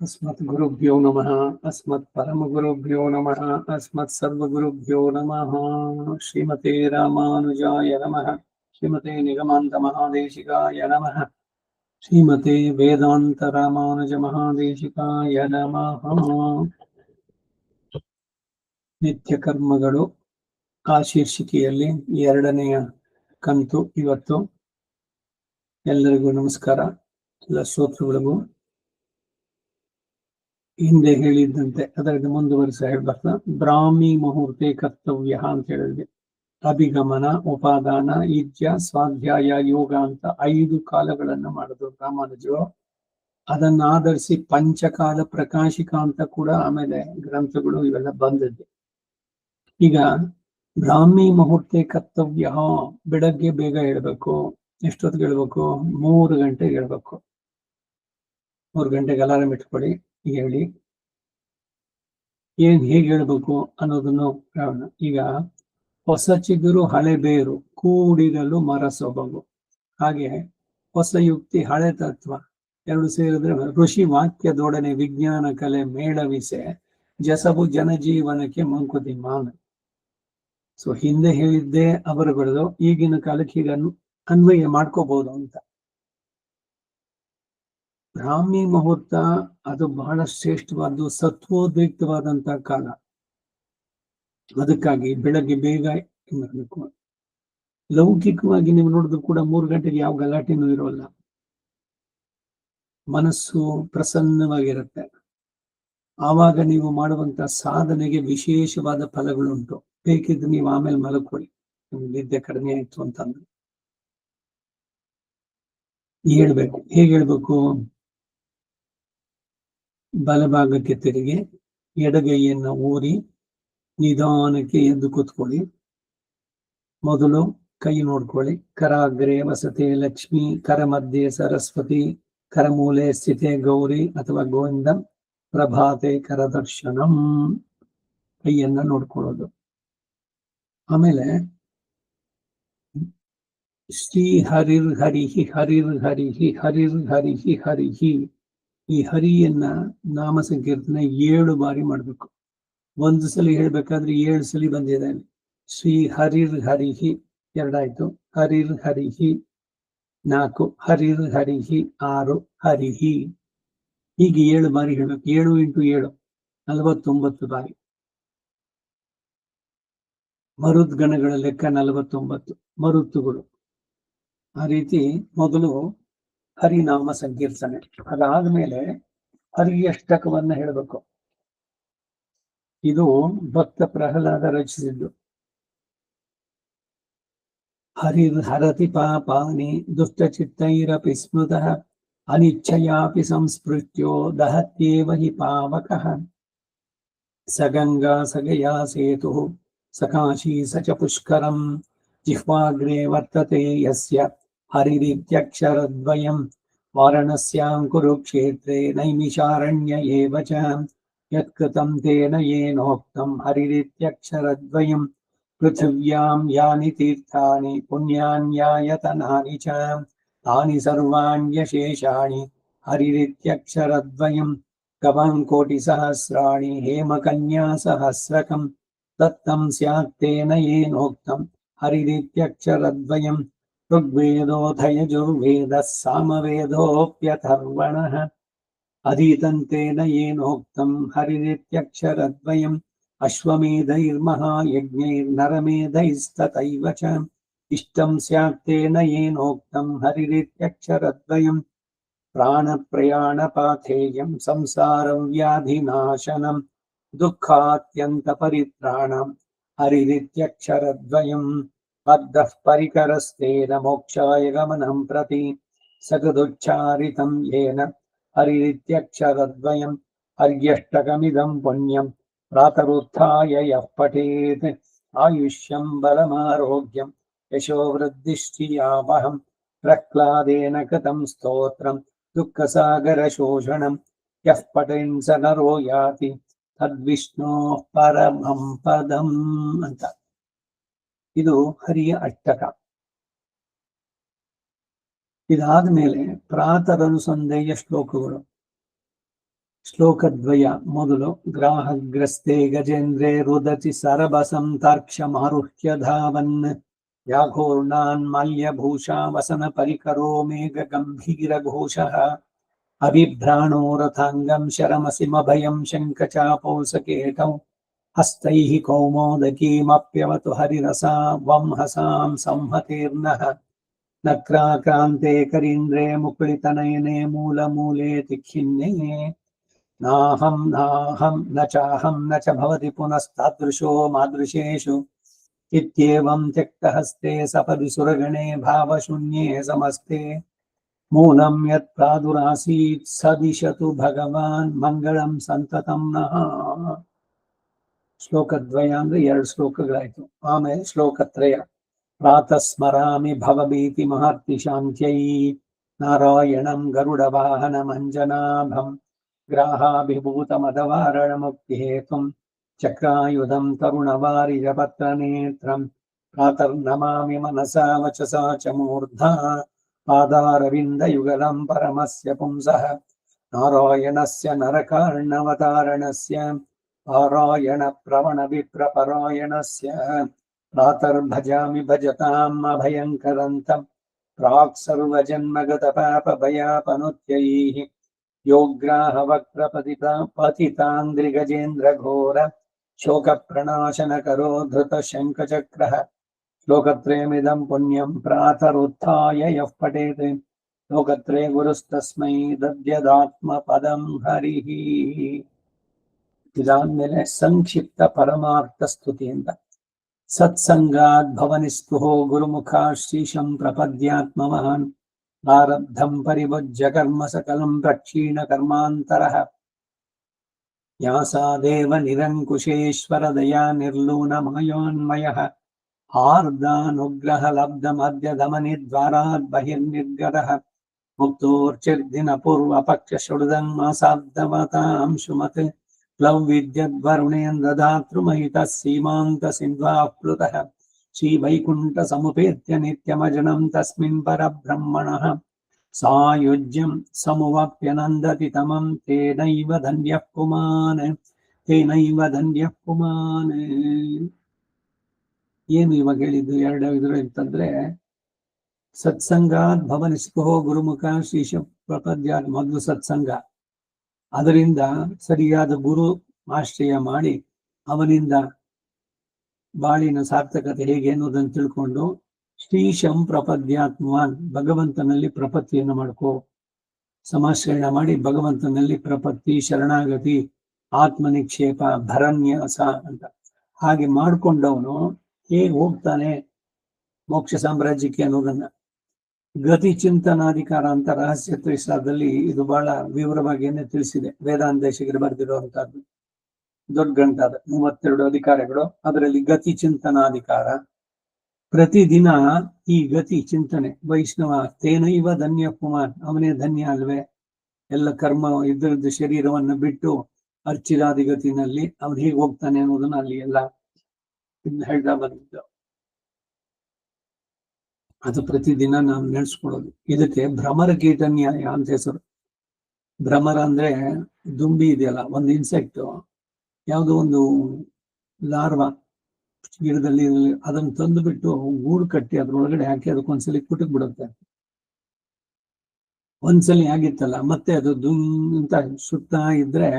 अस्मत् गुरुभ्यो नमः। अस्मत् परम गुरुभ्यो नमः। अस्मत् सर्वगुरुभ्यो नमः। श्रीमते रामानुजाय नमः। श्रीमते निगमान्त महादेशिकाय नमः। श्रीमते वेदांत रामानुज महादेशिकाय नमः। ನಿತ್ಯ ಕರ್ಮಗಳು ಆ ಶೀರ್ಷಿಕೆಯಲ್ಲಿ ಎರಡನೆಯ ಕಂತು ಇವತ್ತು. ಎಲ್ಲರಿಗೂ ನಮಸ್ಕಾರ. ಎಲ್ಲ ಶ್ರೋತೃಗಳಿಗೂ ಹಿಂದೆ ಹೇಳಿದ್ದಂತೆ ಅದರಲ್ಲಿ ಮುಂದುವರಿಸ ಹೇಳ್ಬಾರ್ದ. ಬ್ರಾಹ್ಮಿ ಮುಹೂರ್ತೆ ಕರ್ತವ್ಯ ಅಂತ ಹೇಳಿದ್ವಿ. ಅಭಿಗಮನ, ಉಪಾದಾನ, ಈಜ್ಯ, ಸ್ವಾಧ್ಯಾಯ, ಯೋಗ ಅಂತ 5 ಕಾಲಗಳನ್ನು ಮಾಡಿದ್ರು ರಾಮಾನುಜರು. ಅದನ್ನ ಆಧರಿಸಿ ಪಂಚಕಾಲ ಪ್ರಕಾಶಿಕ ಅಂತ ಕೂಡ ಆಮೇಲೆ ಗ್ರಂಥಗಳು ಇವೆಲ್ಲ ಬಂದಿದೆ. ಈಗ ಬ್ರಾಹ್ಮಿ ಮುಹೂರ್ತೆ ಕರ್ತವ್ಯ, ಬೆಳಗ್ಗೆ ಬೇಗ ಹೇಳ್ಬೇಕು. ಎಷ್ಟೊತ್ತಿಗೆ ಹೇಳ್ಬೇಕು? 3 ಗಂಟೆಗೆ ಹೇಳ್ಬೇಕು. 3 ಗಂಟೆಗೆ ಅಲಾರಾಮ್ ಇಟ್ಕೊಳ್ಳಿ, ಹೇಳಿ. ಹೇಗೆ ಹೇಳ್ಬೇಕು ಅನ್ನೋದನ್ನು ಹೇಳೋಣ. ಈಗ ಹೊಸ ಚಿಗುರು ಹಳೆ ಬೇರು, ಕೂಡಿರಲು ಮರ ಸೊಬಗು. ಹಾಗೆ ಹೊಸ ಯುಕ್ತಿ ಹಳೆ ತತ್ವ ಎರಡು ಸೇರಿದ್ರೆ ಋಷಿ ವಾಕ್ಯದೊಡನೆ ವಿಜ್ಞಾನ ಕಲೆ ಮೇಳವಿಸೆ ಜಸಬು ಜನಜೀವನಕ್ಕೆ ಮಂಕುತಿಮ್ಮಾನ. ಸೊ ಹಿಂದೆ ಹೇಳಿದ್ದೇ ಅವರುಗಳದು ಈಗಿನ ಕಾಲಕ್ಕೆ ಈಗ ಅನ್ವಯ ಮಾಡ್ಕೋಬಹುದು ಅಂತ. ಬ್ರಾಹ್ಮಿ ಮುಹೂರ್ತ ಅದು ಬಹಳ ಶ್ರೇಷ್ಠವಾದ್ದು, ಸತ್ವೋದ್ರಿಕ್ತವಾದಂತಹ ಕಾಲ. ಅದಕ್ಕಾಗಿ ಬೆಳಗ್ಗೆ ಬೇಗ ಮಾಡಬೇಕು. ಲೌಕಿಕವಾಗಿ ನೀವು ನೋಡಿದ್ರು ಕೂಡ 3 ಗಂಟೆಗೆ ಯಾವ ಗಲಾಟೆನೂ ಇರೋಲ್ಲ, ಮನಸ್ಸು ಪ್ರಸನ್ನವಾಗಿರುತ್ತೆ. ಆವಾಗ ನೀವು ಮಾಡುವಂತ ಸಾಧನೆಗೆ ವಿಶೇಷವಾದ ಫಲಗಳುಂಟು. ಬೇಕಿದ್ರೆ ನೀವು ಆಮೇಲೆ ಮಲಕೊಳ್ಳಿ, ನಿದ್ದೆ ಕಡಿಮೆ ಆಯ್ತು ಅಂತಂದ್ರೆ. ಹೇಳ್ಬೇಕು. ಹೇಗೆ ಹೇಳ್ಬೇಕು? ಬಲಭಾಗಕ್ಕೆ ತಿರುಗಿ ಎಡಗೈಯನ್ನು ಊರಿ ನಿಧಾನಕ್ಕೆ ಎದ್ದು ಕೂತ್ಕೊಳ್ಳಿ. ಮೊದಲು ಕೈ ನೋಡ್ಕೊಳ್ಳಿ. ಕರಾಗ್ರೆ ವಸತೆ ಲಕ್ಷ್ಮಿ, ಕರ ಮಧ್ಯೆ ಸರಸ್ವತಿ, ಕರಮೂಲೆ ಸ್ಥಿತೆ ಗೌರಿ ಅಥವಾ ಗೋವಿಂದ, ಪ್ರಭಾತೆ ಕರದರ್ಶನಂ. ಕೈಯನ್ನ ನೋಡ್ಕೊಳ್ಳೋದು. ಆಮೇಲೆ ಶ್ರೀ ಹರಿರ್ ಹರಿಹಿ ಹರಿರ್ ಹರಿಹಿ ಹರಿರ್ ಹರಿಹಿ ಹರಿಹಿ, ಈ ಹರಿಯನ್ನ ನಾಮ ಸಂಕೀರ್ತನೆ 7 ಬಾರಿ ಮಾಡ್ಬೇಕು. 1 ಸಲ ಹೇಳ್ಬೇಕಾದ್ರೆ 7 ಸಲ ಬಂದಿದೆ. ಶ್ರೀ ಹರಿರ್ ಹರಿಹಿ 2 ಆಯ್ತು, ಹರಿರ್ ಹರಿಹಿ 4, ಹರಿರ್ ಹರಿಹಿ 6, ಹರಿಹಿ. ಹೀಗೆ 7 ಬಾರಿ ಹೇಳ್ಬೇಕು. 7 × 7 49 ಬಾರಿ. ಮರುದ್ಗಣಗಳ ಲೆಕ್ಕ 49 ಮರುತ್ತುಗಳು. ಆ ರೀತಿ ಮೊದಲು ಹರಿನಾಮ ಸಂಕೀರ್ತನೆ, ಅದಾದ್ಮೇಲೆ ಹರಿಯಷ್ಟಕವನ್ನ ಹೇಳಬೇಕು. ಇದು ಭಕ್ತ ಪ್ರಹ್ಲಾದ ರಚಿಸಿದ್ದು. ಹರಿರ್ ಹರತಿ ಪಾಪಾನಿ ದುಷ್ಟಚಿತ್ತೈರಪಿ ಸ್ಮೃತಃ ಅನಿಚ್ಛಯಾಪಿ ಸಂಸ್ಪೃತ್ಯೋ ದಹತ್ಯೇವ ಹಿ ಪಾವಕಃ. ಸ ಗಂಗಾ ಸ ಗಯಾ ಸೇತು ಸ ಕಾಶಿ ಸ ಚ ಪುಷ್ಕರಂ ಜಿಹ್ವಾಗ್ರೇ ವರ್ತತೆ ಯಸ್ಯ ಹರಿರಿತ್ಯಕ್ಷರದ್ವಯಂ ವಾರಣಸ್ಯಾಂ ಕುರುಕ್ಷೇತ್ರೇ ನೈಮಿಷಾರಣ್ಯ ಏವ ಚ ಯತ್ಕೃತಂ ತೇನ ಯೇನೋಕ್ತಂ ಹರಿರಿತ್ಯಕ್ಷರದ್ವಯಂ ಪೃಥಿವ್ಯಾಂ ಯಾನಿ ತೀರ್ಥಾನಿ ಪುಣ್ಯಾನ್ಯಾಯತನಾನಿ ಚ ತಾನಿ ಸರ್ವಾಣ್ಯಶೇಷಾಣಿ ಹರಿರಿತ್ಯಕ್ಷರದ್ವಯಂ ಕವಂ ಕೋಟಿ ಸಹಸ್ರಾಣಿ ಹೇಮಕನ್ಯಾ ಸಹಸ್ರಕಂ ತತ್ತಂ ಸ್ಯಾತ್ತೇನ ಯೇನೋಕ್ತಂ ಹರಿರಿತ್ಯಕ್ಷರದ್ವಯಂ ಋಗ್ವೇದೋಥ ಯಜುರ್ವೇದಃ ಸಾಮವೇದೋಪ್ಯಥರ್ವಣಃ ಅಧೀತಂತೇನ ಯೇನೋಕ್ತಂ ಹರಿರಿತ್ಯಕ್ಷರದ್ವಯಂ ಅಶ್ವಮೇಧೈರ್ಮಹಾಯಜ್ಞೈರ್ನರಮೇಧೈಸ್ತಥೈವ ಚ ಇಷ್ಟಂ ಸ್ಯಾತ್ತೇನ ಯೇನೋಕ್ತಂ ಹರಿರಿತ್ಯಕ್ಷರದ್ವಯಂ ಪ್ರಾಣಪ್ರಯಾಣಪಾಥೇಯಂ ಸಂಸಾರಂ ವ್ಯಾಧಿನಾಶನಂ ದುಃಖಾತ್ಯಂತ ಪರಿತ್ರಾಣಂ ಹರಿರಿತ್ಯಕ್ಷರದ್ವಯಂ ಬದ್ಧಃ ಪರಿಕರಸ್ತೇನ ಮೋಕ್ಷಾಯ ಗಮನಂ ಪ್ರತಿ ಸಗದುಚ್ಚಾರಿತಂ ಯೇನ ಹರಿರಿತ್ಯಕ್ಷರದ್ವಯಂ ಹರ್ಯಷ್ಟಕಮಿದಂ ಪುಣ್ಯಂ ಪ್ರಾತರುತ್ಥಾಯ ಯಃ ಪಠೇತ್ ಆಯುಷ್ಯಂ ಬಲಮಾರೋಗ್ಯಂ ಯಶೋ ವೃದ್ಧಿಶ್ಚಿಯಾವಹಂ ಪ್ರಹ್ಲಾದೇನ ಕೃತಂ ಸ್ತೋತ್ರಂ ದುಃಖಸಾಗರ ಶೋಷಣಂ ಯಃ ಪಠೇನ್ ಸ ನರೋ ಯಾತಿ ತದ್ವಿಷ್ಣೋ ಪರಮಂ ಪದಂ ಅಂತ. ಇದು ಹರಿಯ ಅಷ್ಟಕ. ಇದಾದ್ಮೇಲೆ ಪ್ರಾತರನುಸಂಧೆಯ ಶ್ಲೋಕಗಳು. ಶ್ಲೋಕದ್ವಯ. ಮೊದಲು ಗ್ರಾಹಗ್ರಸ್ತೆ ಗಜೇಂದ್ರೇ ರುದತಿ ಸರಬಸಂ ತಾರ್ಕ್ಷ್ಯಮಾರುಹ್ಯ ಧಾವನ್ ವ್ಯಾಘೂರ್ಣಾನ್ ಮಾಲ್ಯಭೂಷಾ ವಸನ ಪರಿಕರೋ ಮೇಘ ಗಂಭೀರ ಘೋಷಃ ಅಭಿಭ್ರಾಣೋ ರಥಾಂಗಂ ಶರಮಸಿಮಭಯಂ ಶಂಖಚಾಪೌ ಸಕೇತೌ ಹಸ್ತೈಃ ಕೌಮೋದಕೀಮಪ್ಯವತು ಹರಿರಸಾ ವಂಹಸಾಂ ಸಂಹತೀರ್ಣಃ ನಕ್ರಾಕ್ರಾಂತೆ ಕರೀಂದ್ರೇ ಮುಕುಳಿತನಯನೆ ಮೂಲಮೂಲೇತಿ ಖಿನ್ನೇ ನಾಹಂ ನ ಚ ಭವತಿ ಪುನಸ್ತಾದೃಶೋ ಮಾದೃಶೇಷು ಇತ್ಯೇವಂ ತ್ಯಕ್ತಹಸ್ತೆ ಸಪದಿ ಸುರಗಣೆ ಭಾವಶೂನ್ಯೇ ಸಮಸ್ತೆ ಮೂಲಂ ಯತ್ ಪ್ರಾದುರಾಸೀತ್ ಸದಿಶತು ಭಗವಾನ್ ಮಂಗಳಂ ಸಂತತಂ ನಃ. ಶ್ಲೋಕದ್ವಯ ಅಂದ್ರೆ 2 ಶ್ಲೋಕಗಳಾಯ್ತು. ಆಮೇಲೆ ಶ್ಲೋಕತ್ರಯ. ಪ್ರಾತಃ ಸ್ಮರಾಮಿ ಭವಭೀತಿ ಮಹರ್ತಿ ಶಾಂತ್ಯೈ ನಾರಾಯಣಂ ಗರುಡ ವಾಹನ ಮಂಜನಾಭಂ ಗ್ರಾಹಾಭಿಭೂತ ಮದವಾರಣ ಮುಕ್ತಿ ಹೇತುಂ ಚಕ್ರಾಯುಧಂ ತರುಣವಾರಿಜ ಪತ್ರ ನೇತ್ರಂ ಪ್ರಾತರ್ನಮಾಮಿ ಮನಸಾ ವಚಸಾ ಚ ಮೂರ್ಧಾ ಪಾದಾರವಿಂದ ಯುಗಲಂ ಪರಮಸ್ಯ ಪುಂಸಃ ನಾರಾಯಣಸ್ಯ ನರಕಾರ್ಣವತಾರಣಸ್ಯ ಪಾರಾಯಣ ಪ್ರವಣ ವಿಪ್ರಪರಾಯಣಸ್ಯ ಪ್ರಾತರ್ಭಜಾಮಿ ಭಜತಾಂ ಅಭಯಂಕರಂತಂ ಪ್ರಾಕ್ ಸರ್ವಜನ್ಮಗತ ಪಾಪ ಭಯಾಪನುತ್ಯೈಃ ಯೋಗ್ರಾಹ ವಕ್ರ ಪತಿತಾಂದ್ರಿ ಗಜೇಂದ್ರ ಘೋರ ಶೋಕ ಪ್ರಣಾಶನ ಕರೋ ಧೃತ ಶಂಖಚಕ್ರಃ. ಶ್ಲೋಕತ್ರಯಮಿದಂ ಪುಣ್ಯಂ ಪ್ರಾತರುತ್ಥಾಯ ಯಃ ಪಠೇತ್ ಲೋಕತ್ರೇ ಗುರುಸ್ತಸ್ಮೈ ದದ್ಯದಾತ್ಮ ಪದಂ ಹರಿಃ. ಇದಾದ್ಮೇಲೆ ಸಂಕ್ಷಿಪ್ತ ಪರಮಾರ್ಥ ಸ್ತುತಿಯಿಂದ. ಸತ್ಸಂಗಾದ್ ಭವನಿಸ್ತುಹೋ ಗುರುಮುಖಾಶ್ರೀಶಂ ಪ್ರಪದ್ಯಾತ್ಮವಾನ್ ಪ್ರಾರಬ್ಧಂ ಪರಿಭುಜ್ಯ ಕರ್ಮ ಸಕಲಂ ಪ್ರಕ್ಷೀಣ ಕರ್ಮಾಂತರಃ ಯಾಸಾದೇವ ನಿರಂಕುಶೇಶ್ವರ ದಯಾ ನಿರ್ಲೂನ ಮಾಯೋನ್ಮಯಃ ಆರ್ದಾನುಗ್ರಹ ಲಬ್ಧ ಮಧ್ಯ ಧಮನಿ ದ್ವಾರಾತ್ ಬಹಿರ್ನಿರ್ಗತಃ ಮುಕ್ತೋರ್ಚಿರ್ದಿನ ಪೂರ್ವ ಪಕ್ಷ ಷುಡದಂ ಮಾಸಾಬ್ಧವತಾಂ ಶುಮತ್ ಕ್ಲೌ ವಿದ್ಯದ್ವರುಣೇಂದ್ರ ಧಾತೃಮಹಿತಃ ಸೀಮಾಂತ ಸಿಂಧ್ವಾಪ್ಲುತಃ ಶ್ರೀ ವೈಕುಂಠ ಸಮುಪೇತ್ಯ ನಿತ್ಯಮಜನಂ ತಸ್ಮಿನ್ ಪರಬ್ರಹ್ಮಣಃ ಸಾಯುಜ್ಯಂ ಸಮುವಾಪ್ಯನಂದತಿ ತಮಂ ತೇನೈವ ಧನ್ಯಃ ಪುಮಾನ್ ತೇನೈವ ಧನ್ಯಃ ಪುಮಾನ್. ಏನು ಇವಾಗ ಹೇಳಿದ್ದು 2 ಇದ್ರು ಅಂತಂದ್ರೆ, ಸತ್ಸಂಗಾದ್ ಭವನಿಸ್ಪುಹೋ ಗುರುಮುಖ ಶ್ರೀಶ ಪ್ರಪದ್ಯ. ಮೊದಲು ಸತ್ಸಂಗ, ಅದರಿಂದ ಸರಿಯಾದ ಗುರು ಆಶ್ರಯ ಮಾಡಿ ಅವನಿಂದ ಬಾಳಿನ ಸಾರ್ಥಕತೆ ಹೇಗೆ ಅನ್ನೋದನ್ನು ತಿಳ್ಕೊಂಡು ಶ್ರೀಶಂ ಪ್ರಪದ್ಯಾತ್ಮವಾನ್ ಭಗವಂತನಲ್ಲಿ ಪ್ರಪತ್ತಿಯನ್ನು ಮಾಡ್ಕೋ. ಸಮಾಶ್ರಯಣ ಮಾಡಿ ಭಗವಂತನಲ್ಲಿ ಪ್ರಪತ್ತಿ, ಶರಣಾಗತಿ, ಆತ್ಮನಿಕ್ಷೇಪ, ಭರನ್ಯಾಸ ಅಂತ ಹಾಗೆ ಮಾಡಿಕೊಂಡವನು ಹೇಗೆ ಹೋಗ್ತಾನೆ ಮೋಕ್ಷ ಸಾಮ್ರಾಜ್ಯಕ್ಕೆ ಅನ್ನೋದನ್ನ ಗತಿ ಚಿಂತನಾಧಿಕಾರ ಅಂತ ರಹಸ್ಯ ತ್ರಿಸಾರದಲ್ಲಿ ಇದು ಬಹಳ ವಿವರವಾಗಿಯೇ ತಿಳಿಸಿದೆ. ವೇದಾಂತ ದೇಶಿಗರು ಬರೆದಿರುವಂತಹದ್ದು ದೊಡ್ಡ ಗ್ರಂಥ ಅದು, 32 ಅಧಿಕಾರಗಳು. ಅದರಲ್ಲಿ ಗತಿ ಚಿಂತನಾಧಿಕಾರ. ಪ್ರತಿದಿನ ಈ ಗತಿ ಚಿಂತನೆ ವೈಷ್ಣವ ತೇನೈವ ಧನ್ಯ ಪುಮಾನ್, ಅವನೇ ಧನ್ಯ ಅಲ್ವೇ. ಎಲ್ಲ ಕರ್ಮ ಇದ್ರದ್ದು ಶರೀರವನ್ನು ಬಿಟ್ಟು ಅರ್ಚಿರಾದಿ ಗತಿನಲ್ಲಿ ಅವನು ಹೇಗೆ ಹೋಗ್ತಾನೆ ಅನ್ನೋದನ್ನ ಅಲ್ಲಿ ಎಲ್ಲ ಹೇಳ್ತಾ ಬಂದಿದ್ದು. ಅದು ಪ್ರತಿದಿನ ನಾವು ನೆನೆಸ್ಕೊಳ್ಳೋದು. ಇದಕ್ಕೆ ಭ್ರಮರ ಕೀಟ ನ್ಯಾಯ ಅಂತ ಹೆಸರು. ಭ್ರಮರ ಅಂದ್ರೆ ದುಂಬಿ ಇದೆಯಲ್ಲ, ಒಂದು ಇನ್ಸೆಕ್ಟ್, ಯಾವುದೋ ಒಂದು ಲಾರ್ವಾ ಗಿಡದಲ್ಲಿ, ಅದನ್ನು ತಂದು ಬಿಟ್ಟು ಗೂಡು ಕಟ್ಟಿ ಅದ್ರೊಳಗಡೆ ಹಾಕಿ ಅದಕ್ಕೊಂದ್ಸಲಿ ಕುಟಕ್ ಬಿಡುತ್ತೆ. ಒಂದ್ಸಲಿ ಆಗಿತ್ತಲ್ಲ, ಮತ್ತೆ ಅದು ಅಂತ ಸುತ್ತಾ ಇದ್ರೆ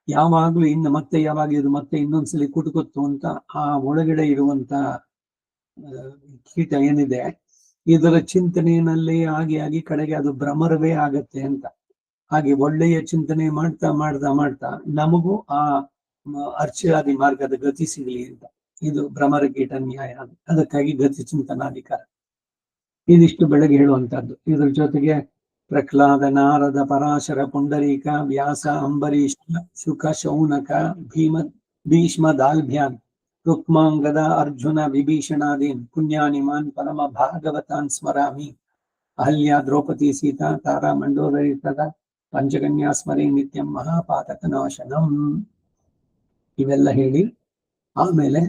ಯಾವಾಗ್ಲೂ ಇನ್ನು ಮತ್ತೆ ಯಾವಾಗ ಇದು ಮತ್ತೆ ಇನ್ನೊಂದ್ಸಲಿ ಕುಟುಕುತ್ತು ಅಂತ ಆ ಒಳಗಡೆ ಇರುವಂತ ಕೀಟ ಏನಿದೆ ಇದರ ಚಿಂತನೆಯಲ್ಲಿ ಆಗಿ ಕಡೆಗೆ ಅದು ಭ್ರಮರವೇ ಆಗತ್ತೆ ಅಂತ. ಹಾಗೆ ಒಳ್ಳೆಯ ಚಿಂತನೆ ಮಾಡ್ತಾ ಮಾಡ್ತಾ ಮಾಡ್ತಾ ನಮಗೂ ಆ ಅರ್ಚಿರಾದಿ ಮಾರ್ಗದ ಗತಿ ಸಿಗಲಿ ಅಂತ. ಇದು ಭ್ರಮರ ಕೀಟ ನ್ಯಾಯ. ಅದಕ್ಕಾಗಿ ಗತಿ ಚಿಂತನಾಧಿಕಾರ. ಇದಿಷ್ಟು ಬೆಳಗ್ಗೆ ಹೇಳುವಂತಹದ್ದು. ಇದ್ರ ಜೊತೆಗೆ ಪ್ರಹ್ಲಾದ, ನಾರದ, ಪರಾಶರ, ಪುಂಡರೀಕ, ವ್ಯಾಸ, ಅಂಬರೀಷ, ಶುಕ, ಶೌನಕ, ಭೀಷ್ಮ, ದಾಲ್ಭ್ಯಾನ್, ರುಕ್ಮಾಂಗದ, ಅರ್ಜುನ, ವಿಭೀಷಣಾದೀನ್ ಪುಣ್ಯಾನಿಮಾನ್ ಪರಮ ಭಾಗವತಾನ್ ಸ್ಮರಾಮಿ. ಅಹಲ್ಯ, ದ್ರೌಪದಿ, ಸೀತಾ, ತಾರಾ, ಮಂಡೋದರಿ ತದ ಪಂಚಕನ್ಯಾ ಸ್ಮರಿ ನಿತ್ಯಂ ಮಹಾಪಾತಕ ನಾಶನಂ. ಇವೆಲ್ಲ ಹೇಳಿ ಆಮೇಲೆ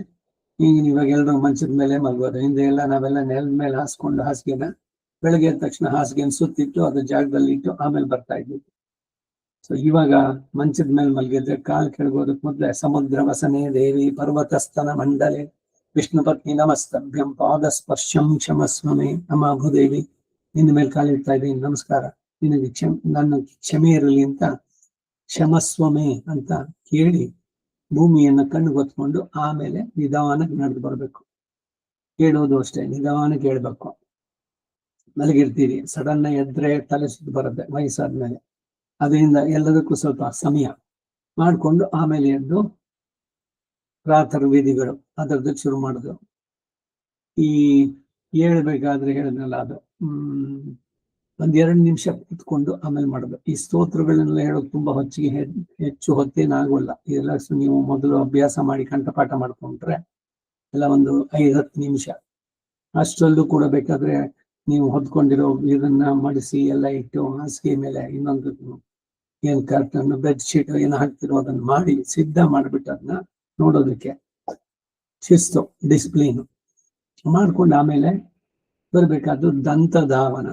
ಈಗ ಇವಾಗ ಎಲ್ಲರೂ ಮಂಚದ ಮೇಲೆ ಮಲ್ಗೋದು. ಹಿಂದೆ ಎಲ್ಲ ನಾವೆಲ್ಲ ನೆಲದ ಮೇಲೆ ಹಾಸ್ಕೊಂಡು ಹಾಸಿಗೆನ ಬೆಳಗ್ಗೆ ಎದ್ದ ತಕ್ಷಣ ಹಾಸಿಗೆಯನ್ನು ಸುತ್ತಿಟ್ಟು ಅದ್ರ ಜಾಗದಲ್ಲಿ ಇಟ್ಟು ಆಮೇಲೆ ಬರ್ತಾ ಇದ್ವಿ. ಸೊ ಇವಾಗ ಮಂಚದ ಮೇಲೆ ಮಲಗಿದ್ರೆ ಕಾಲ್ ಕೆಳಗೋದಕ್ಕೆ ಮೊದಲೇ ಸಮುದ್ರ ವಸನೆ ದೇವಿ ಪರ್ವತಸ್ತನ ಮಂಡಲೆ ವಿಷ್ಣು ಪತ್ನಿ ನಮಸ್ತಭ್ಯಂ ಪಾದ ಸ್ಪರ್ಶಂ ಕ್ಷಮಸ್ವಮೆ ಅಮಾಭುದೇವಿ, ನಿನ್ನ ಮೇಲೆ ಕಾಲಿಡ್ತಾ ಇದ್ದೀನಿ, ನಮಸ್ಕಾರ, ನಿನಗೆ ನನ್ನ ಕ್ಷಮೆ ಇರಲಿ ಅಂತ ಕ್ಷಮಸ್ವಮೆ ಅಂತ ಕೇಳಿ ಭೂಮಿಯನ್ನ ಕಣ್ಣು ಗೊತ್ಕೊಂಡು ಆಮೇಲೆ ನಿಧಾನಕ್ಕೆ ನಡೆದು ಬರ್ಬೇಕು. ಕೇಳೋದು ಅಷ್ಟೇ, ನಿಧಾನಕ್ಕೆ ಹೇಳ್ಬೇಕು. ಮಲಗಿರ್ತೀರಿ, ಸಡನ್ ಎದ್ರೆ ತಲೆ ಸುತ್ತು ಬರುತ್ತೆ ವಯಸ್ಸಾದ್ಮೇಲೆ. ಅದರಿಂದ ಎಲ್ಲದಕ್ಕೂ ಸ್ವಲ್ಪ ಸಮಯ ಮಾಡಿಕೊಂಡು ಆಮೇಲೆ ಎದ್ದು ಪ್ರಾತಃ ವಿಧಿಗಳು ಅದರದಕ್ಕೆ ಶುರು ಮಾಡಿದ್ರು. ಈ ಹೇಳ್ಬೇಕಾದ್ರೆ ಹೇಳಿದ್ನಲ್ಲ ಅದು 1-2 ನಿಮಿಷ ಕುತ್ಕೊಂಡು ಆಮೇಲೆ ಮಾಡೋದು. ಈ ಸ್ತೋತ್ರಗಳನ್ನೆಲ್ಲ ಹೇಳೋದು ತುಂಬಾ ಹೆಚ್ಚು ಹೊತ್ತೇನಾಗೋಲ್ಲ. ಇದೆಲ್ಲ ನೀವು ಮೊದಲು ಅಭ್ಯಾಸ ಮಾಡಿ ಕಂಠಪಾಠ ಮಾಡ್ಕೊಂಡ್ರೆ ಎಲ್ಲ ಒಂದು 5-10 ನಿಮಿಷ. ಅಷ್ಟರಲ್ಲೂ ಕೂಡ ಬೇಕಾದ್ರೆ ನೀವು ಹೊದ್ಕೊಂಡಿರೋ ಇದನ್ನ ಮಡಿಸಿ ಎಲ್ಲ ಇಟ್ಟು ಹಾಸಿಗೆ ಮೇಲೆ ಇನ್ನೊಂದು ಏನ್ ಕರ್ಟನ್ ಬೆಡ್ಶೀಟ್ ಏನು ಹಾಕ್ತಿರೋ ಅದನ್ನ ಮಾಡಿ ಸಿದ್ಧ ಮಾಡಿಬಿಟ್ಟು ಅದನ್ನ ನೋಡೋದಕ್ಕೆ ಶಿಸ್ತು ಡಿಸಿಪ್ಲೀನ್ ಮಾಡ್ಕೊಂಡು ಆಮೇಲೆ ಬರ್ಬೇಕಾದ್ದು ದಂತಧಾವನ,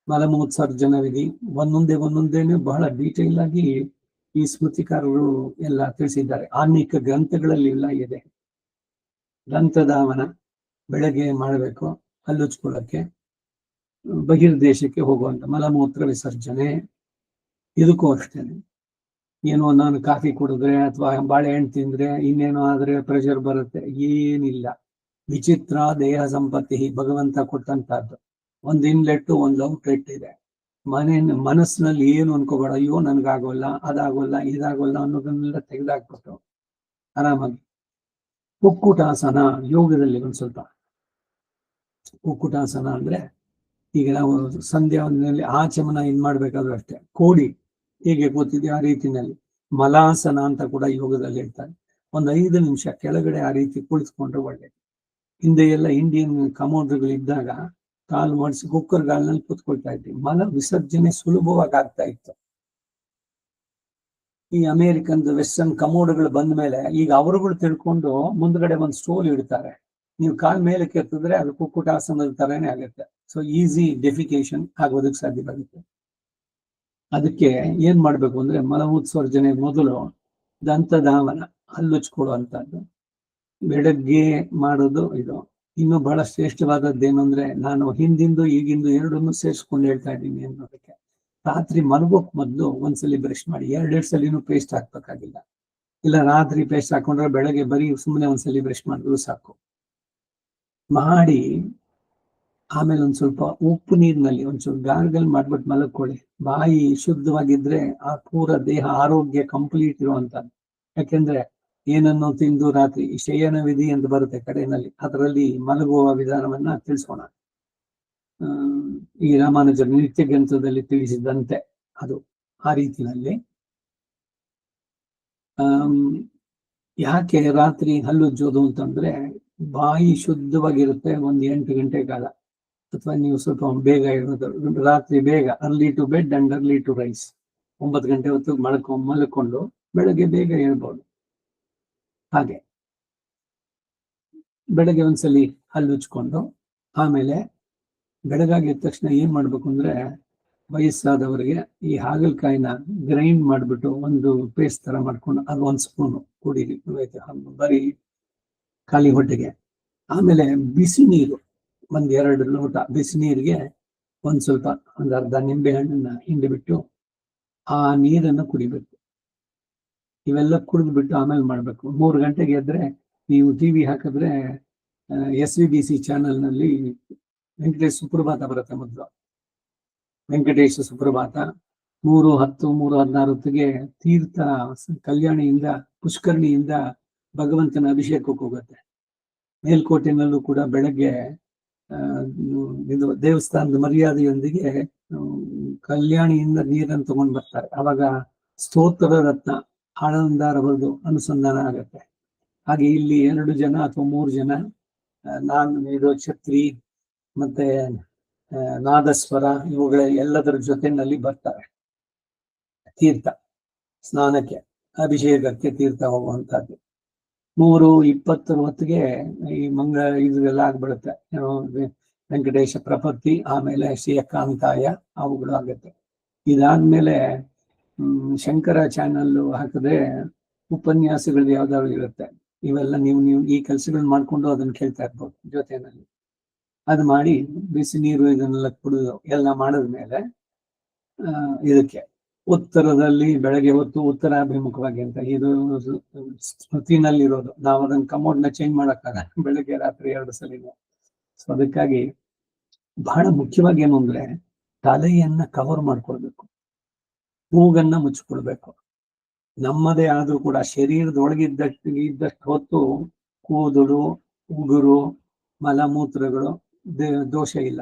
ಮಲಮೂತ್ಸರ್ಜನ ವಿಧಿ. ಒಂದೊಂದೇನೆ ಬಹಳ ಡೀಟೇಲ್ ಆಗಿ ಈ ಸ್ಮೃತಿಕಾರರು ಎಲ್ಲ ತಿಳಿಸಿದ್ದಾರೆ. ಅನೇಕ ಗ್ರಂಥಗಳಲ್ಲಿ ಎಲ್ಲ ಇದೆ. ದಂತಧಾವನ ಬೆಳಗ್ಗೆ ಮಾಡಬೇಕು, ಹಲ್ಲುಚ್ಕೊಳ್ಳಕ್ಕೆ, ಬಹಿರ್ದೇಶಕ್ಕೆ ಹೋಗುವಂತ ಮಲಮೂತ್ರ ವಿಸರ್ಜನೆ. ಇದಕ್ಕೂ ಅಷ್ಟೇನೆ, ಏನೋ ನಾನು ಕಾಫಿ ಕುಡಿದ್ರೆ ಅಥವಾ ಬಾಳೆಹಣ್ಣು ತಿಂದ್ರೆ ಇನ್ನೇನೋ ಆದ್ರೆ ಪ್ರೆಷರ್ ಬರುತ್ತೆ, ಏನಿಲ್ಲ. ವಿಚಿತ್ರ ದೇಹ ಸಂಪತ್ತಿ ಭಗವಂತ ಕೊಟ್ಟಂತಹದ್ದು. ಒಂದು ಇನ್ಲೆಟ್ಟು ಒಂದು ಔಟ್ಲೆಟ್ ಇದೆ. ಮನಸ್ಸಿನಲ್ಲಿ ಏನು ಅನ್ಕೋಬೇಡ, ಅಯ್ಯೋ ನನ್ಗಾಗೋಲ್ಲ, ಅದಾಗೋಲ್ಲ, ಇದಾಗೋಲ್ಲ ಅನ್ನೋದನ್ನೆಲ್ಲ ತೆಗೆದಾಕ್ಬಿಟ್ಟು ಆರಾಮಾಗಿ ಕುಕ್ಕುಟಾಸನ ಯೋಗದಲ್ಲಿ ಒಂದ್ ಸ್ವಲ್ಪ. ಕುಕ್ಕುಟಾಸನ ಅಂದ್ರೆ ಈಗ ನಾವು ಸಂಧ್ಯಾ ವಂದನೆಯಲ್ಲಿ ಆಚಮನ ಮಾಡ್ಬೇಕಾದ್ರೂ ಅಷ್ಟೇ, ಕೋಡಿ ಹೇಗೆ ಕೂತಿದ್ಯೋ ಆ ರೀತಿನಲ್ಲಿ. ಮಲಾಸನ ಅಂತ ಕೂಡ ಯೋಗದಲ್ಲಿ ಹೇಳ್ತಾರೆ. ಒಂದು 5 ನಿಮಿಷ ಕೆಳಗಡೆ ಆ ರೀತಿ ಕುಳಿತುಕೊಂಡ್ರೆ ಒಳ್ಳೇದು. ಹಿಂದೆ ಎಲ್ಲ ಇಂಡಿಯನ್ ಕಮೋಡ್ಗಳಿದ್ದಾಗ ಕಾಲು ಮಾಡಿಸಿ ಕುಕ್ಕರ್ ಗಾಲಿನಲ್ಲಿ ಕೂತ್ಕೊಳ್ತಾ ಇದ್ವಿ. ಮಲ ವಿಸರ್ಜನೆ ಸುಲಭವಾಗಿ ಆಗ್ತಾ ಇತ್ತು. ಈ ಅಮೆರಿಕನ್ ವೆಸ್ಟರ್ನ್ ಕಮೋಡ್ಗಳು ಬಂದ ಮೇಲೆ ಈಗ ಅವರುಗಳು ತಿಳ್ಕೊಂಡು ಮುಂದ್ಗಡೆ ಒಂದು ಸ್ಟೋಲ್ ಇಡ್ತಾರೆ. ನೀವು ಕಾಲ್ ಮೇಲೆ ಕೆತ್ತಿದ್ರೆ ಅದು ಕುಕ್ಕುಟಾಸನದ ತರನೇ ಆಗುತ್ತೆ. ಸೊ ಈಸಿ ಡೆಫಿಕೇಶನ್ ಆಗೋದಕ್ಕೆ ಸಾಧ್ಯವಾಗುತ್ತೆ. ಅದಕ್ಕೆ ಏನ್ ಮಾಡ್ಬೇಕು ಅಂದ್ರೆ ಮಲಮೂತ್ಸರ್ಜನೆ ಮೊದಲು ದಂತಧಾವನ, ಹಲ್ಲುಚ್ಕೊಳ್ಳುವಂತದ್ದು ಬೆಳಗ್ಗೆ ಮಾಡೋದು. ಇದು ಇನ್ನು ಬಹಳ ಶ್ರೇಷ್ಠವಾದದ್ದೇನು ಅಂದ್ರೆ, ನಾನು ಹಿಂದಿಂದು ಈಗಿಂದು ಎರಡನ್ನೂ ಸೇರಿಸ್ಕೊಂಡು ಹೇಳ್ತಾ ಇದ್ದೀನಿ ಅನ್ನೋದಕ್ಕೆ. ರಾತ್ರಿ ಮಲಗೋಕ್ ಮೊದಲು ಒಂದ್ಸಲಿ ಬ್ರಷ್ ಮಾಡಿ. 2 ಸಲಿನೂ ಪೇಸ್ಟ್ ಹಾಕ್ಬೇಕಾಗಿಲ್ಲ. ಇಲ್ಲ ರಾತ್ರಿ ಪೇಸ್ಟ್ ಹಾಕೊಂಡ್ರೆ ಬೆಳಗ್ಗೆ ಬರೀ ಸುಮ್ಮನೆ ಒಂದ್ಸಲಿ ಬ್ರಷ್ ಮಾಡಿದ್ರು ಸಾಕು. ಮಾಡಿ ಆಮೇಲೆ ಒಂದ್ ಸ್ವಲ್ಪ ಉಪ್ಪು ನೀರಿನಲ್ಲಿ ಒಂಚೂರು ಗಾರ್ಗಲ್ ಮಾಡ್ಬಿಟ್ಟು ಮಲಗ್ಕೊಳ್ಳಿ. ಬಾಯಿ ಶುದ್ಧವಾಗಿದ್ರೆ ಆ ಪೂರ ದೇಹ ಆರೋಗ್ಯ ಕಂಪ್ಲೀಟ್ ಇರುವಂತದ್ದು. ಯಾಕೆಂದ್ರೆ ಏನನ್ನು ತಿಂದು ರಾತ್ರಿ ಶಯನ ವಿಧಿ ಅಂತ ಬರುತ್ತೆ ಕಡೆಯಲ್ಲಿ, ಅದರಲ್ಲಿ ಮಲಗುವ ವಿಧಾನವನ್ನ ತಿಳಿಸೋಣ. ಈ ರಾಮಾನುಜರ ನಿತ್ಯ ಗ್ರಂಥದಲ್ಲಿ ತಿಳಿಸಿದಂತೆ ಅದು ಆ ರೀತಿಯಲ್ಲಿ. ಯಾಕೆ ರಾತ್ರಿ ಹಲ್ಲುಜ್ಜೋದು ಅಂತಂದ್ರೆ, ಬಾಯಿ ಶುದ್ಧವಾಗಿರುತ್ತೆ ಒಂದು 8 ಗಂಟೆ ಕಾಲ. ಅಥವಾ ನೀವು ಸ್ವಲ್ಪ ಬೇಗ ಇರೋದು, ರಾತ್ರಿ ಬೇಗ early to bed and early to rise. 9 ಗಂಟೆ ಹೊತ್ತು ಮಲ್ಕೊಂಡು ಬೆಳಗ್ಗೆ ಬೇಗ ಹೇಳ್ಬೋದು. ಹಾಗೆ ಬೆಳಗ್ಗೆ ಒಂದ್ಸಲಿ ಹಲ್ಲುಚ್ಕೊಂಡು ಆಮೇಲೆ ಬೆಳಗಾಗಿದ ತಕ್ಷಣ ಏನ್ ಮಾಡ್ಬೇಕು ಅಂದ್ರೆ, ವಯಸ್ಸಾದವರಿಗೆ ಈ ಹಾಗಲಕಾಯಿನ ಗ್ರೈಂಡ್ ಮಾಡ್ಬಿಟ್ಟು ಒಂದು ಪೇಸ್ಟ್ ತರ ಮಾಡ್ಕೊಂಡು ಅದು 1 ಸ್ಪೂನ್ ಕುಡೀರಿ ಬರೀ ಖಾಲಿ ಹೊಟ್ಟೆಗೆ. ಆಮೇಲೆ ಬಿಸಿ ನೀರು, 1-2 ಲೋಟ ಬಿಸಿ ನೀರಿಗೆ ಒಂದ್ ಸ್ವಲ್ಪ ಒಂದು ಅರ್ಧ ನಿಂಬೆ ಹಣ್ಣನ್ನ ಹಿಂಡಿಬಿಟ್ಟು ಆ ನೀರನ್ನು ಕುಡಿಬೇಕು. ಇವೆಲ್ಲ ಕುಡಿದ್ಬಿಟ್ಟು ಆಮೇಲೆ ಮಾಡ್ಬೇಕು. 3 ಗಂಟೆಗೆ ಎದ್ರೆ ನೀವು ಟಿವಿ ಹಾಕಿದ್ರೆ SVBC ಚಾನೆಲ್ ನಲ್ಲಿ ವೆಂಕಟೇಶ್ ಸುಪ್ರಭಾತ ಬರುತ್ತೆ. ಮೊದಲು ವೆಂಕಟೇಶ ಸುಪ್ರಭಾತ 3:10, 3:16 ಹೊತ್ತಿಗೆ ತೀರ್ಥ ಕಲ್ಯಾಣಿಯಿಂದ ಪುಷ್ಕರಣಿಯಿಂದ ಭಗವಂತನ ಅಭಿಷೇಕಕ್ಕೆ ಹೋಗುತ್ತೆ. ಮೇಲ್ಕೋಟೆನಲ್ಲೂ ಕೂಡ ಬೆಳಗ್ಗೆ ಇದು ದೇವಸ್ಥಾನದ ಮರ್ಯಾದೆಯೊಂದಿಗೆ ಕಲ್ಯಾಣಿಯಿಂದ ನೀರನ್ನು ತಗೊಂಡು ಬರ್ತಾರೆ. ಅವಾಗ ಸ್ತೋತ್ರ ರತ್ನ ಆನಂದಾರ ಬರೆದು ಅನುಸಂಧಾನ ಆಗತ್ತೆ. ಹಾಗೆ ಇಲ್ಲಿ 2 ಜನ ಅಥವಾ 3 ಜನ, ನಾನು ಇದು ಛತ್ರಿ ಮತ್ತೆ ನಾದಸ್ವರ ಇವುಗಳ ಎಲ್ಲದರ ಜೊತೆನಲ್ಲಿ ಬರ್ತಾರೆ ತೀರ್ಥ ಸ್ನಾನಕ್ಕೆ, ಅಭಿಷೇಕಕ್ಕೆ ತೀರ್ಥ ಹೋಗುವಂತಹದ್ದು. 3:20 ಹೊತ್ತಿಗೆ ಈ ಇದೆಲ್ಲ ಆಗ್ಬಿಡುತ್ತೆ. ವೆಂಕಟೇಶ ಪ್ರಪತ್ತಿ, ಆಮೇಲೆ ಶ್ರೀಯಕಾಂತಾಯ, ಅವುಗಳು ಆಗುತ್ತೆ. ಇದಾದ್ಮೇಲೆ ಶಂಕರ ಚಾನಲ್ ಹಾಕಿದ್ರೆ ಉಪನ್ಯಾಸಗಳು ಯಾವ್ದಾದ್ರು ಇರುತ್ತೆ. ಇವೆಲ್ಲ ನೀವು ಈ ಕೆಲಸಗಳನ್ನ ಮಾಡ್ಕೊಂಡು ಅದನ್ನ ಕೇಳ್ತಾ ಇರ್ಬೋದು ಜೊತೆನಲ್ಲಿ. ಅದು ಮಾಡಿ ಬಿಸಿ ನೀರು ಇದನ್ನೆಲ್ಲ ಕುಡಿದು ಎಲ್ಲ ಮಾಡಿದ್ಮೇಲೆ ಇದಕ್ಕೆ ಉತ್ತರದಲ್ಲಿ ಬೆಳಗ್ಗೆ ಹೊತ್ತು ಉತ್ತರಾಭಿಮುಖವಾಗಿ ಅಂತ ಇದು ಸ್ಮೃತಿನಲ್ಲಿರೋದು. ನಾವು ಅದನ್ನ ಕಮೋಡ್ನ ಚೇಂಜ್ ಮಾಡಕ್ಕಾಗಲ್ಲ, ಬೆಳಗ್ಗೆ ರಾತ್ರಿ 2 ಸಲಿನೂ. ಸೊ ಅದಕ್ಕಾಗಿ ಬಹಳ ಮುಖ್ಯವಾಗಿ ಏನು ಅಂದ್ರೆ ತಲೆಯನ್ನ ಕವರ್ ಮಾಡ್ಕೊಳ್ಬೇಕು, ಮೂಗನ್ನ ಮುಚ್ಕೊಳ್ಬೇಕು. ನಮ್ಮದೇ ಆದ್ರೂ ಕೂಡ ಶರೀರದೊಳಗಿದ್ದಷ್ಟು ಹೊತ್ತು ಕೂದಲು, ಉಗುರು, ಮಲಮೂತ್ರಗಳು ದೋಷ ಇಲ್ಲ.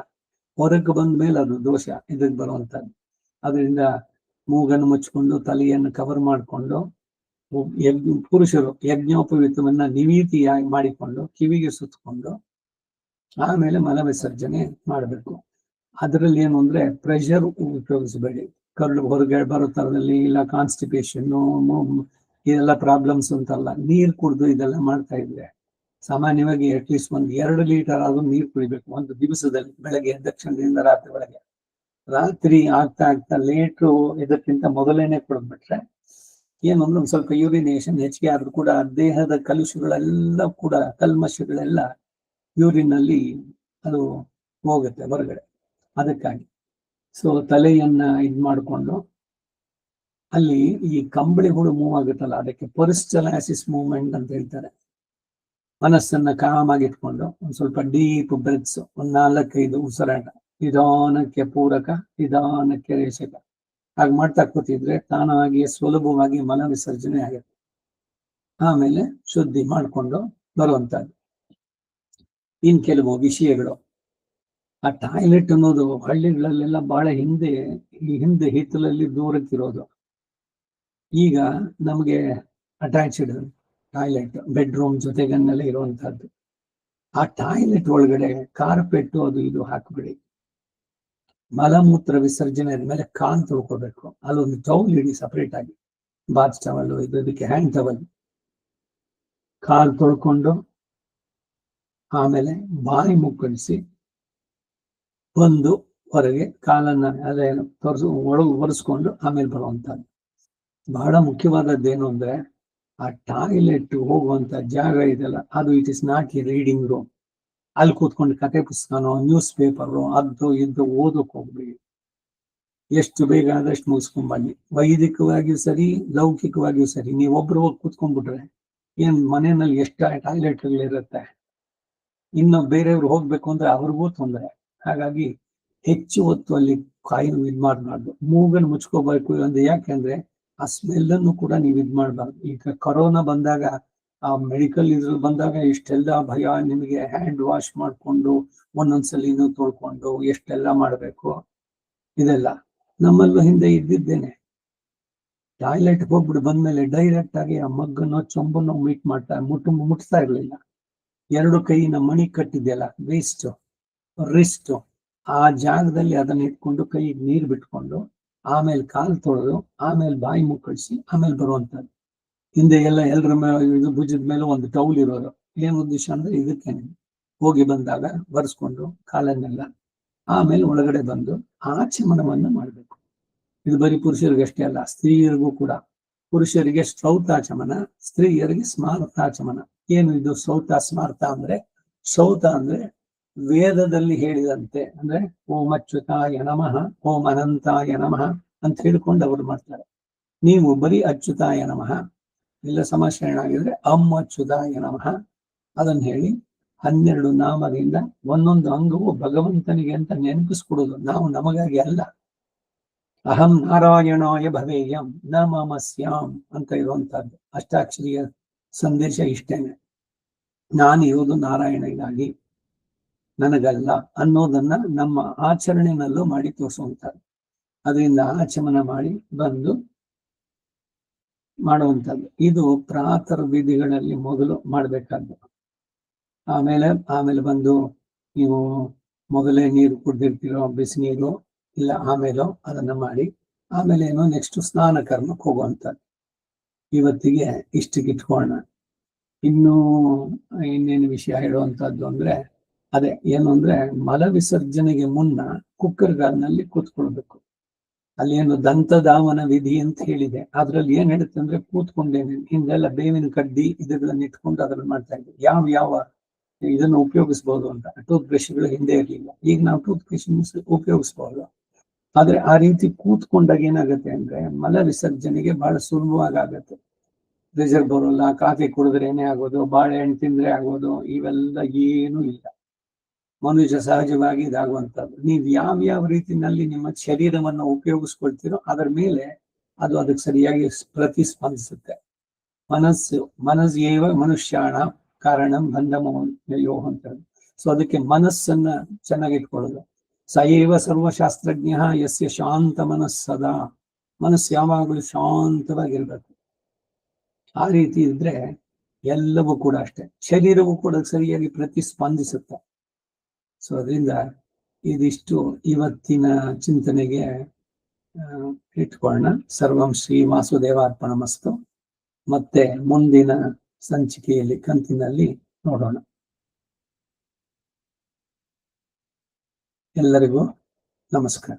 ಹೊರಗೆ ಬಂದ ಮೇಲೆ ಅದು ದೋಷ ಇದಕ್ಕೆ ಬರುವಂತದ್ದು. ಅದರಿಂದ ಮೂಗನ್ನು ಮುಚ್ಕೊಂಡು ತಲೆಯನ್ನು ಕವರ್ ಮಾಡಿಕೊಂಡು ಪುರುಷರು ಯಜ್ಞೋಪವೀತವನ್ನ ನಿವೀತಿಯಾಗಿ ಮಾಡಿಕೊಂಡು ಕಿವಿಗೆ ಸುತ್ತಕೊಂಡು ಆಮೇಲೆ ಮಲ ವಿಸರ್ಜನೆ ಮಾಡಬೇಕು. ಅದರಲ್ಲಿ ಏನು ಅಂದ್ರೆ ಪ್ರೆಷರ್ ಉಪಯೋಗಿಸಬೇಡಿ. ಕರಳು ಹೊರಗೆ ಬರೋ ತರದಲ್ಲಿ, ಇಲ್ಲ ಕಾನ್ಸ್ಟಿಪೇಷನ್ ಇದೆಲ್ಲ ಪ್ರಾಬ್ಲಮ್ಸ್ ಅಂತಲ್ಲ. ನೀರು ಕುಡಿದು ಇದೆಲ್ಲ ಮಾಡ್ತಾ ಇದ್ರೆ ಸಾಮಾನ್ಯವಾಗಿ ಅಟ್ಲೀಸ್ಟ್ 2 ಲೀಟರ್ ಆದ್ರೂ ನೀರು ಕುಡಿಬೇಕು ಒಂದು ದಿವಸದಲ್ಲಿ, ಬೆಳಗ್ಗೆ ಎದ್ದ ತಕ್ಷಣದಿಂದ ರಾತ್ರಿ ಒಳಗೆ. ರಾತ್ರಿ ಆಗ್ತಾ ಲೇಟ್ರು ಇದಕ್ಕಿಂತ ಮೊದಲೇನೆ ಕುಡಿದ್ಬಿಟ್ರೆ ಏನು ಅಂದ್ರೆ ಒಂದ್ ಸ್ವಲ್ಪ ಯೂರಿನೇಷನ್ ಹೆಚ್ಚಿಗೆ ಆದ್ರೂ ಕೂಡ ದೇಹದ ಕಲುಷಗಳೆಲ್ಲ ಕೂಡ ಕಲ್ಮಶಗಳೆಲ್ಲ ಯೂರಿನಲ್ಲಿ ಅದು ಹೋಗುತ್ತೆ ಹೊರಗಡೆ. ಅದಕ್ಕಾಗಿ ಸೊ ತಲೆಯನ್ನ ಮಾಡಿಕೊಂಡು ಅಲ್ಲಿ ಈ ಕಂಬಳಿಗಳು ಮೂವ್ ಆಗುತ್ತಲ್ಲ, ಅದಕ್ಕೆ ಪೆರಿಸ್ಟಲ್ಸಿಸ್ ಮೂವ್ಮೆಂಟ್ ಅಂತ ಹೇಳ್ತಾರೆ. ಮನಸ್ಸನ್ನ ಕಾಮಾಗಿ ಇಟ್ಕೊಂಡು ಒಂದ್ ಸ್ವಲ್ಪ ಡೀಪ್ ಬ್ರೆತ್ಸ್, 4-5 ಉಸಿರಾಟ, ನಿಧಾನಕ್ಕೆ ಪೂರಕ, ನಿಧಾನಕ್ಕೆ ರೇಷಕ, ಹಾಗೆ ಮಾಡ್ತಾ ಕೂತಿದ್ರೆ ತಾನಾಗಿ ಸುಲಭವಾಗಿ ಮಲ ವಿಸರ್ಜನೆ ಆಗುತ್ತೆ. ಆಮೇಲೆ ಶುದ್ಧಿ ಮಾಡಿಕೊಂಡು ಬರುವಂತದ್ದು. ಇನ್ ಕೆಲವು ವಿಷಯಗಳು, ಆ ಟಾಯ್ಲೆಟ್ ಅನ್ನೋದು ಹಳ್ಳಿಗಳಲ್ಲೆಲ್ಲ ಬಹಳ ಹಿಂದೆ ಹಿತ್ತಲಲ್ಲಿ ದೂರಕ್ಕಿರೋದು. ಈಗ ನಮಗೆ ಅಟ್ಯಾಚ್ಡ್ ಟಾಯ್ಲೆಟ್ ಬೆಡ್ರೂಮ್ ಜೊತೆಗನ್ನೆಲ್ಲ ಇರುವಂತಹದ್ದು. ಆ ಟಾಯ್ಲೆಟ್ ಒಳಗಡೆ ಕಾರ್ಪೆಟ್ ಅದು ಇದು ಹಾಕ್ಬಿಡಿ. ಮಲಮೂತ್ರ ವಿಸರ್ಜನೆ ಆದ್ಮೇಲೆ ಕಾಲ್ ತೊಳ್ಕೊಬೇಕು. ಅಲ್ಲೊಂದು ಟವಲ್ ಇಡಿ ಸಪರೇಟ್ ಆಗಿ, ಬಾತ್ ಟವಲ್, ಇದಕ್ಕೆ ಹ್ಯಾಂಡ್ ಟವಲ್. ಕಾಲ್ ತೊಳ್ಕೊಂಡು ಆಮೇಲೆ ಬಾಯಿ ಮುಕ್ಕಳಿಸಿ ಒಂದು ಹೊರಗೆ ಕಾಲನ್ನ ಅದೇ ಒರೆಸ್ಕೊಂಡು ಆಮೇಲೆ ಬರುವಂತದ್ದು. ಬಹಳ ಮುಖ್ಯವಾದದ್ದೇನು ಅಂದ್ರೆ ಆ ಟಾಯ್ಲೆಟ್ ಹೋಗುವಂತ ಜಾಗ ಇದೆಲ್ಲ, ಅದು it is not A reading room. ಅಲ್ಲಿ ಕೂತ್ಕೊಂಡು ಕತೆ ಪುಸ್ತಕನೋ ನ್ಯೂಸ್ ಪೇಪರು ಅದು ಇದು ಓದೋಕ್ ಹೋಗ್ಬೇಡಿ. ಎಷ್ಟು ಬೇಗ ಆದಷ್ಟು ಮುಗಿಸ್ಕೊಂಡ್ ಬನ್ನಿ. ವೈದಿಕವಾಗಿಯೂ ಸರಿ, ಲೌಕಿಕವಾಗಿಯೂ ಸರಿ. ನೀವೊಬ್ರು ಹೋಗಿ ಕೂತ್ಕೊಂಡ್ಬಿಟ್ರೆ ಏನ್ ಮನೆಯಲ್ಲಿ ಎಷ್ಟು ಟಾಯ್ಲೆಟ್ಗಳಿರುತ್ತೆ, ಇನ್ನು ಬೇರೆಯವ್ರು ಹೋಗ್ಬೇಕು ಅಂದ್ರೆ ಅವ್ರಿಗೂ ತೊಂದರೆ. ಹಾಗಾಗಿ ಹೆಚ್ಚು ಹೊತ್ತು ಅಲ್ಲಿ ಮಾಡಬಾರ್ದು. ಮೂಗನ್ನು ಮುಚ್ಕೋಬೇಕು ಅಂದ್ರೆ ಯಾಕೆಂದ್ರೆ ಆ ಸ್ಮೆಲ್ ಅನ್ನು ಕೂಡ ನೀವು ಮಾಡಬಾರ್ದು. ಈಗ ಕೊರೋನಾ ಬಂದಾಗ, ಆ ಮೆಡಿಕಲ್ ಇದ್ರಲ್ಲಿ ಬಂದಾಗ ಇಷ್ಟೆಲ್ಲ ಭಯ. ನಿಮಗೆ ಹ್ಯಾಂಡ್ ವಾಶ್ ಮಾಡ್ಕೊಂಡು ಒಂದೊಂದ್ಸಲಿನೂ ತೊಳ್ಕೊಂಡು ಎಷ್ಟೆಲ್ಲ ಮಾಡ್ಬೇಕು. ಇದೆಲ್ಲ ನಮ್ಮಲ್ಲೂ ಹಿಂದೆ ಇದ್ದಿದ್ದೇನೆ. ಟಾಯ್ಲೆಟ್ ಹೋಗ್ಬಿಟ್ಟು ಬಂದ್ಮೇಲೆ ಡೈರೆಕ್ಟ್ ಆಗಿ ಆ ಮಗ್ಗನ್ನು ಚೊಂಬನ್ನು ಮುಟ್ತಾ ಇರ್ಲಿಲ್ಲ. 2 ಕೈನ ಮಣಿ ಕಟ್ಟಿದೆಯಲ್ಲ ರಿಸ್ಟ್, ಆ ಜಾಗದಲ್ಲಿ ಅದನ್ನ ಇಟ್ಕೊಂಡು ಕೈಗೆ ನೀರು ಬಿಟ್ಕೊಂಡು ಆಮೇಲೆ ಕಾಲು ತೊಳೆದು ಆಮೇಲೆ ಬಾಯಿ ಮುಕ್ಕಳಿಸಿ ಆಮೇಲೆ ಬರುವಂತದ್ದು. ಹಿಂದೆ ಎಲ್ಲರ ಇದು ಭುಜದ ಮೇಲೆ ಒಂದು ಟೌಲ್ ಇರೋದು. ಏನ್ ಉದ್ದೇಶ ಅಂದ್ರೆ ಇದಕ್ಕೆ ಹೋಗಿ ಬಂದಾಗ ಬರ್ಸ್ಕೊಂಡು ಕಾಲನ್ನೆಲ್ಲ ಆಮೇಲೆ ಒಳಗಡೆ ಬಂದು ಆಚಮನವನ್ನ ಮಾಡಬೇಕು. ಇದು ಬರೀ ಪುರುಷರಿಗಷ್ಟೇ ಅಲ್ಲ, ಸ್ತ್ರೀಯರಿಗೂ ಕೂಡ. ಪುರುಷರಿಗೆ ಶ್ರೌತಾಚಮನ, ಸ್ತ್ರೀಯರಿಗೆ ಸ್ಮಾರ್ತಾಚಮನ. ಏನು ಇದು ಶ್ರೌತ ಸ್ಮಾರ್ತ ಅಂದ್ರೆ? ಶ್ರೌತ ಅಂದ್ರೆ ವೇದದಲ್ಲಿ ಹೇಳಿದಂತೆ, ಅಂದ್ರೆ ಓಂ ಅಚ್ಯುತಾಯ ನಮಃ, ಓಂ ಅನಂತಾಯ ನಮಃ ಅಂತ ಹೇಳ್ಕೊಂಡು ಅವರು ಮಾಡ್ತಾರೆ. ನೀವು ಬರೀ ಅಚ್ಯುತಾಯ ನಮಃ, ಇಲ್ಲ ಸಮಾಶ್ರಯಣ ಆಗಿದ್ರೆ ಅಚ್ಯುತಾಯ ನಮಃ ಅದನ್ನ ಹೇಳಿ 12 ನಾಮದಿಂದ ಒಂದೊಂದು ಅಂಗವು ಭಗವಂತನಿಗೆ ಅಂತ ನೆನಪಿಸ್ಕೊಡೋದು. ನಾವು ನಮಗಾಗಿ ಅಲ್ಲ. ಅಹಂ ನಾರಾಯಣಾಯ ಭವೇಯಂ ನ ಮಮಸ್ಯಾಂ ಅಂತ ಇರುವಂತಹದ್ದು. ಅಷ್ಟಾಕ್ಷರಿಯ ಸಂದೇಶ ಇಷ್ಟೇನೆ. ನಾನು ಇರುವುದು ನಾರಾಯಣಗಾಗಿ, ನನಗಲ್ಲ ಅನ್ನೋದನ್ನ ನಮ್ಮ ಆಚರಣೆನಲ್ಲೂ ಮಾಡಿ ತೋರಿಸುವಂಥದ್ದು. ಅದರಿಂದ ಆಚಮನ ಮಾಡಿ ಬಂದು ಮಾಡುವಂಥದ್ದು. ಇದು ಪ್ರಾತರ್ ವಿಧಿಗಳಲ್ಲಿ ಮೊದಲು ಮಾಡಬೇಕಾದ್ದು. ಆಮೇಲೆ ಬಂದು ನೀವು ಮೊದಲೇ ನೀರು ಕುಡ್ದಿರ್ತೀರೋ, ಬಿಸಿನೀರು ಇಲ್ಲ ಆಮೇಲೋ ಅದನ್ನ ಮಾಡಿ ಆಮೇಲೆ ಏನೋ ನೆಕ್ಸ್ಟ್ ಸ್ನಾನ ಕರ್ಮಕ್ಕೆ ಹೋಗುವಂಥದ್ದು. ಇವತ್ತಿಗೆ ಇಷ್ಟಕ್ಕೆ ಇಟ್ಕೊಳ್ಳೋಣ. ಇನ್ನೇನು ವಿಷಯ ಹೇಳುವಂಥದ್ದು ಅಂದ್ರೆ ಅದೇ ಏನು ಅಂದ್ರೆ ಮಲ ವಿಸರ್ಜನೆಗೆ ಮುನ್ನ ಕುಕ್ಕರ್ಗಾಲ್ನಲ್ಲಿ ಕೂತ್ಕೊಳ್ಬೇಕು. ಅಲ್ಲಿ ಏನು ದಂತಧಾವನ ವಿಧಿ ಅಂತ ಹೇಳಿದೆ, ಅದ್ರಲ್ಲಿ ಏನ್ ಹೇಳುತ್ತೆ ಅಂದ್ರೆ ಕೂತ್ಕೊಂಡೇನೆ ಹಿಂದೆಲ್ಲ ಬೇವಿನ ಕಡ್ಡಿ ಇದೆಲ್ಲ ಇಟ್ಕೊಂಡು ಅದ್ರಲ್ಲಿ ಮಾಡ್ತಾ ಇದ್ವಿ. ಯಾವ ಇದನ್ನು ಉಪಯೋಗಿಸಬಹುದು ಅಂತ. ಟೂತ್ ಬ್ರಷ್ಗಳು ಹಿಂದೆ ಇರಲಿಲ್ಲ, ಈಗ ನಾವು ಟೂತ್ ಬ್ರಷ್ ಉಪಯೋಗಿಸಬಹುದು. ಆದ್ರೆ ಆ ರೀತಿ ಕೂತ್ಕೊಂಡಾಗ ಏನಾಗುತ್ತೆ ಅಂದ್ರೆ ಮಲ ವಿಸರ್ಜನೆಗೆ ಬಹಳ ಸುಲಭವಾಗತ್ತೆ. ಪ್ರೆಷರ್ ಬರೋಲ್ಲ, ಕಾಫಿ ಕುಡಿದ್ರೇನೆ ಆಗೋದು, ಬಾಳೆಹಣ್ಣು ತಿಂದ್ರೆ ಆಗೋದು, ಇವೆಲ್ಲ ಏನೂ ಇಲ್ಲ. ಮನುಷ್ಯ ಸಹಜವಾಗಿ ಇದಾಗುವಂಥದ್ದು. ನೀವು ಯಾವ ರೀತಿನಲ್ಲಿ ನಿಮ್ಮ ಶರೀರವನ್ನು ಉಪಯೋಗಿಸ್ಕೊಳ್ತೀರೋ ಅದರ ಮೇಲೆ ಅದು ಅದಕ್ಕೆ ಸರಿಯಾಗಿ ಪ್ರತಿಸ್ಪಂದಿಸುತ್ತೆ. ಮನಸ್ಸೇವ ಮನುಷ್ಯಾಣ ಕಾರಣಂ ಬಂಧಮೋಹಯೋ ಅಂತ. ಸೊ ಅದಕ್ಕೆ ಮನಸ್ಸನ್ನ ಚೆನ್ನಾಗಿಟ್ಕೊಳ್ಳೋದು. ಸಯೇವ ಸರ್ವಶಾಸ್ತ್ರಜ್ಞ ಯಸ್ಯ ಶಾಂತ ಮನಸ್ಸದಾ. ಮನಸ್ಸು ಯಾವಾಗಲೂ ಶಾಂತವಾಗಿರ್ಬೇಕು. ಆ ರೀತಿ ಇದ್ರೆ ಎಲ್ಲವೂ ಕೂಡ ಅಷ್ಟೇ, ಶರೀರವೂ ಕೂಡ ಸರಿಯಾಗಿ ಪ್ರತಿಸ್ಪಂದಿಸುತ್ತೆ. ಸೊ ಅದರಿಂದ ಇದಿಷ್ಟು ಇವತ್ತಿನ ಚಿಂತನೆಗೆ ಇಟ್ಕೊಳ್ಳೋಣ. ಸರ್ವಂ ಶ್ರೀ ವಾಸುದೇವಾರ್ಪಣಮಸ್ತು. ಮತ್ತೆ ಮುಂದಿನ ಸಂಚಿಕೆಯಲ್ಲಿ ಕಂತಿನಲ್ಲಿ ನೋಡೋಣ. ಎಲ್ಲರಿಗೂ ನಮಸ್ಕಾರ.